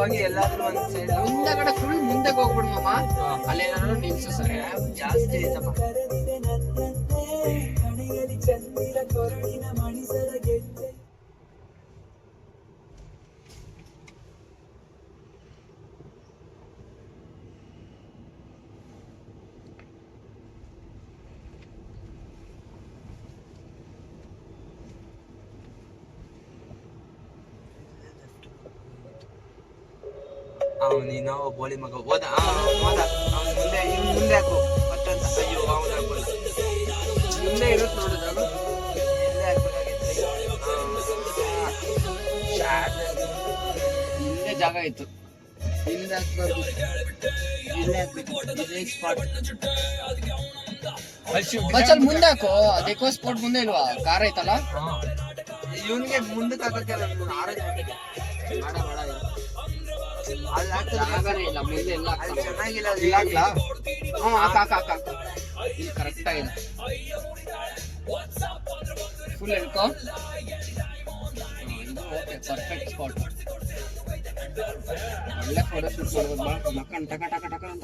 ಹೋಗಿ ಎಲ್ಲಾದ್ರೂ ಒಂದ್ ಸೈಡ್ ಮುಂದಗಡೆ ಫುಲ್ ಮುಂದೆ ಹೋಗ್ಬಿಡು ಮಾಮ. ಅಲ್ಲೇನಾದ್ರು ನಿಲ್ಸು ಸರಿ. ಜಾಸ್ತಿ ಐತಪ್ಪ. ನೀನು ಬೋಳಿ ಮಗ ಹೋದ ಹೋದ ಅವ್ನು ಮುಂದೆ ಇವ್ನು ಮುಂದೆ ಹಾಕು ಮತ್ತಂತ. ಅಯ್ಯೋ ಅವನು ಹಾಕೋಲ್ಲ. ಮುಂದೆ ಇರುತ್ತೆ ನೋಡಿದಾಗ ಇಲ್ಲೇ ಹಾಕ್ಬೇಕಾಗಿತ್ತು. ಹಿಂದೆ ಜಾಗ ಇತ್ತು. ಹಿಂದೆ ಹಾಕ್ಬಾರ್ದು, ಇಲ್ಲೇ ಹಾಕ್ಬೇಕು. ಇದೇ ಸ್ಪಾಟ್. ಬಚ್ಚಲ್ ಮುಂದೆ ಹಾಕು. ಅದಕ್ಕೋ ಸ್ಪಾಟ್ ಮುಂದೆ ಇಲ್ವಾ? ಕಾರ್ ಐತಲ್ಲ. ಇವನ್ಗೆ ಮುಂದಕ್ಕೆ ಹಾಕಕ್ಕೆ ಆರೋಗ್ಯ ಬೇಡ ಬೇಡ ಇದು. ಅಲ್ಲಿ ಹಾಕಿದ್ರೆ ಜಾಗನೇ ಇಲ್ಲ ಮುಂದೆ ಎಲ್ಲ. ಅಲ್ಲಿ ಚೆನ್ನಾಗಿಲ್ಲ. ಇಲ್ಲಿ ಹಾಕ್ಲಾ? ಹ್ಞೂ ಹಾಕ ಹಾಕ ಹಾಕ. ಇಲ್ಲಿ ಕರೆಕ್ಟ್ ಆಗಿದೆ. ಫುಲ್ ಹೇಳ್ಕೊ. ಇದು ಓಕೆ, ಪರ್ಫೆಕ್ಟ್ ಸ್ಪಾಟ್. ಒಳ್ಳೆ ಫೋಟೋ ಶೂಟ್ ಮಾಡ್ಬೋದು ಬಾ. ಮಕ್ಕನ್ ಟಕ ಟಕ ಟಕ ಅಂತ